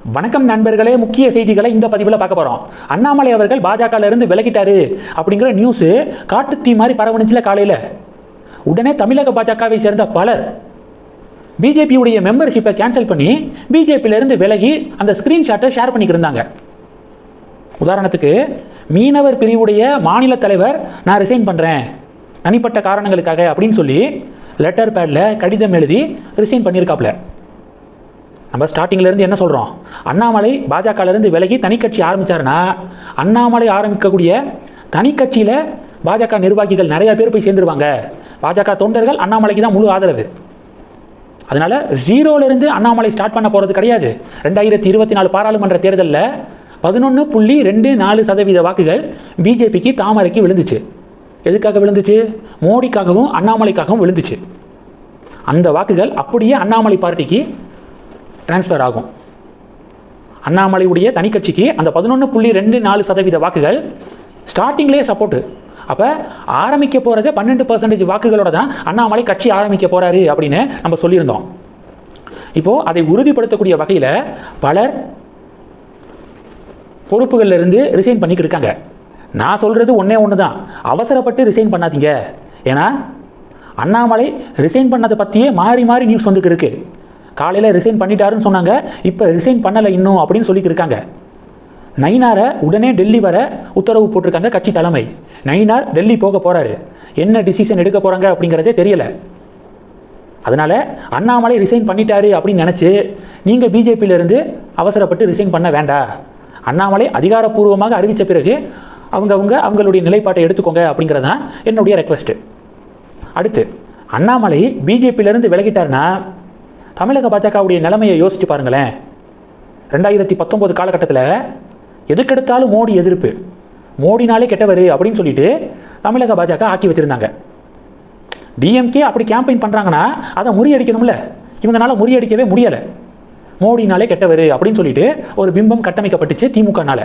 வணக்கம் நண்பர்களே, முக்கிய செய்திகளை இந்த பதிவில் பார்க்க போகிறோம். அண்ணாமலை அவர்கள் பாஜகவிலிருந்து விலகிட்டாரு அப்படிங்கிற நியூஸு காட்டுத்தீ மாதிரி பரவணிச்சில காலையில். உடனே தமிழக பாஜகவை சேர்ந்த பலர் பிஜேபியுடைய மெம்பர்ஷிப்பை கேன்சல் பண்ணி பிஜேபியிலிருந்து விலகி அந்த ஸ்க்ரீன்ஷாட்டை ஷேர் பண்ணிக்கிருந்தாங்க. உதாரணத்துக்கு, மீனவர் பிரிவுடைய மாநில தலைவர் நான் ரிசைன் பண்ணுறேன் தனிப்பட்ட காரணங்களுக்காக அப்படின்னு சொல்லி லெட்டர் பேடில் கடிதம் எழுதி ரிசைன் பண்ணியிருக்காப்புல. நம்ம ஸ்டார்டிங்லேருந்து என்ன சொல்கிறோம், அண்ணாமலை பாஜகவிலேருந்து விலகி தனிக்கட்சி ஆரம்பித்தாருன்னா அண்ணாமலை ஆரம்பிக்கக்கூடிய தனிக்கட்சியில் பாஜக நிர்வாகிகள் நிறையா பேர் போய் சேர்ந்துருவாங்க. பாஜக தொண்டர்கள் அண்ணாமலைக்கு தான் முழு ஆதரவு. அதனால் ஜீரோலேருந்து அண்ணாமலை ஸ்டார்ட் பண்ண போகிறது கிடையாது. 2024 பாராளுமன்ற தேர்தலில் 11.24% வாக்குகள் பிஜேபிக்கு தாமரைக்கு விழுந்துச்சு. எதுக்காக விழுந்துச்சு? மோடிக்காகவும் அண்ணாமலைக்காகவும் விழுந்துச்சு. அந்த வாக்குகள் அப்படியே அண்ணாமலை பார்ட்டிக்கு டிரான்ஸ்ஃபர் ஆகும். அண்ணாமலையுடைய தனிக்கட்சிக்கு அந்த 11.24% வாக்குகள் ஸ்டார்டிங்லேயே சப்போர்ட்டு. அப்போ ஆரம்பிக்க போகிறது 12% வாக்குகளோட தான் அண்ணாமலை கட்சி ஆரம்பிக்க போகிறாரு அப்படின்னு நம்ம சொல்லியிருந்தோம். இப்போது அதை உறுதிப்படுத்தக்கூடிய வகையில் பலர் பொறுப்புகளிலிருந்து ரிசைன் பண்ணிக்கிட்டு இருக்காங்க. நான் சொல்கிறது ஒன்று தான், அவசரப்பட்டு ரிசைன் பண்ணாதீங்க. ஏன்னா அண்ணாமலை ரிசைன் பண்ணதை பற்றியே மாறி மாறி நியூஸ் வந்துக்கு இருக்குது. காலையில் ரிசைன் பண்ணிட்டாருன்னு சொன்னாங்க, இப்போ ரிசைன் பண்ணலை இன்னும் அப்படின்னு சொல்லிக்கிருக்காங்க. நயினாரை உடனே டெல்லி வர உத்தரவு போட்டிருக்காங்க கட்சி தலைமை. நயினார் டெல்லி போக போகிறாரு. என்ன டிசிஷன் எடுக்க போகிறாங்க அப்படிங்கிறதே தெரியலை. அதனால் அண்ணாமலை ரிசைன் பண்ணிட்டாரு அப்படின்னு நினச்சி நீங்கள் பிஜேபியிலேருந்து அவசரப்பட்டு ரிசைன் பண்ண வேண்டாம். அண்ணாமலை அதிகாரப்பூர்வமாக அறிவித்த பிறகு அவங்களுடைய நிலைப்பாட்டை எடுத்துக்கோங்க அப்படிங்கிறது தான் என்னுடைய ரெக்வெஸ்ட்டு. அடுத்து, அண்ணாமலை பிஜேபியிலேருந்து விலகிட்டார்னா தமிழக பாஜகவுடைய நிலைமையை யோசித்து பாருங்களேன். 2019 காலகட்டத்தில் எதுக்கெடுத்தாலும் மோடி எதிர்ப்பு, மோடினாலே கெட்டவர் அப்படின்னு சொல்லிட்டு தமிழக பாஜக ஆக்கி வச்சுருந்தாங்க. டிஎம்கே அப்படி கேம்பெயின் பண்ணுறாங்கன்னா அதை முறியடிக்கணும்ல. இவங்களால முறியடிக்கவே முடியலை. மோடினாலே கெட்டவர் அப்படின்னு சொல்லிட்டு ஒரு பிம்பம் கட்டமைக்கப்பட்டுச்சு திமுகனால.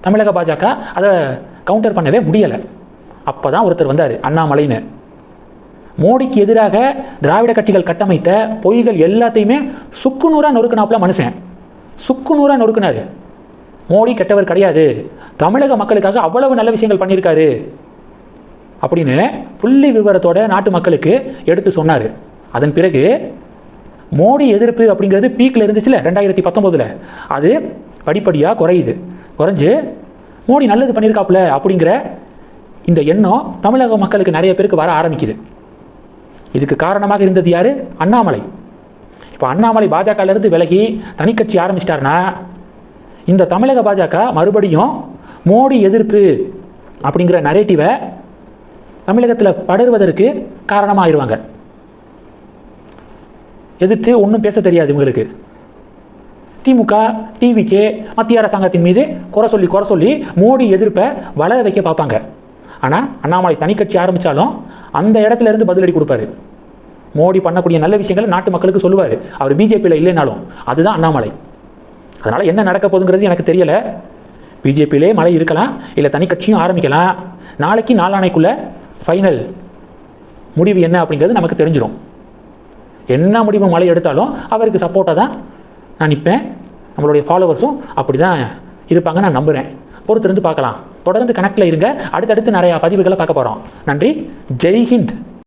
தமிழக பாஜக அதை கவுண்டர் பண்ணவே முடியலை. அப்போ தான் ஒருத்தர் வந்தார், அண்ணாமலைன்னு. மோடிக்கு எதிராக திராவிட கட்சிகள் கட்டமைத்த பொய்கள் எல்லாத்தையுமே சுக்குநூறாக நொறுக்கினாப்புல மனுஷன். சுக்குநூறாக நொறுக்கினார். மோடி கெட்டவர் கிடையாது, தமிழக மக்களுக்காக அவ்வளவு நல்ல விஷயங்கள் பண்ணியிருக்காரு அப்படின்னு புள்ளி விவரத்தோட நாட்டு மக்களுக்கு எடுத்து சொன்னார். அதன் பிறகு மோடி எதிர்ப்பு அப்படிங்கிறது பீக்கில் இருந்துச்சுல 2019, அது படிப்படியாக குறைஞ்சு மோடி நல்லது பண்ணியிருக்காப்புல அப்படிங்கிற இந்த எண்ணம் தமிழக மக்களுக்கு நிறைய பேருக்கு வர ஆரம்பிக்குது. இதுக்கு காரணமாக இருந்தது யார்? அண்ணாமலை. இப்போ அண்ணாமலை பாஜகவிலிருந்து விலகி தனிக்கட்சி ஆரம்பிச்சிட்டாருன்னா இந்த தமிழக பாஜக மறுபடியும் மோடி எதிர்ப்பு அப்படிங்கிற நரேட்டிவை தமிழகத்தில் படர்வதற்கு காரணமாகிடுவாங்க. எதிர்த்து ஒன்றும் பேச தெரியாது இவங்களுக்கு. திமுக, டிவிகே மத்திய அரசாங்கத்தின் மீது குறை சொல்லி மோடி எதிர்ப்பை வளர வைக்க பார்ப்பாங்க. ஆனால் அண்ணாமலை தனிக்கட்சி ஆரம்பித்தாலும் அந்த இடத்துல இருந்து பதிலடி கொடுப்பாரு. மோடி பண்ணக்கூடிய நல்ல விஷயங்களை நாட்டு மக்களுக்கு சொல்லுவார். அவர் பிஜேபியில் இல்லைனாலும் அதுதான் அண்ணாமலை. அதனால் என்ன நடக்க போகுதுங்கிறது எனக்கு தெரியலை. பிஜேபியிலே மழை இருக்கலாம், இல்லை தனிக்கட்சியும் ஆரம்பிக்கலாம். நாளைக்கு நாளானைக்குள்ளே ஃபைனல் முடிவு என்ன அப்படிங்கிறது நமக்கு தெரிஞ்சிடும். என்ன முடிவு மழை எடுத்தாலும் அவருக்கு சப்போர்ட்டாக தான் நான் நிற்பேன். நம்மளுடைய ஃபாலோவர்ஸும் அப்படி தான் இருப்பாங்க நான் நம்புகிறேன். பொறுத்திருந்து பார்க்கலாம். தொடர்ந்து கனெக்டில் இருங்க. அடுத்தடுத்து நிறையா பதிவுகளை பார்க்க போகிறோம். நன்றி. ஜெய் ஹிந்த்.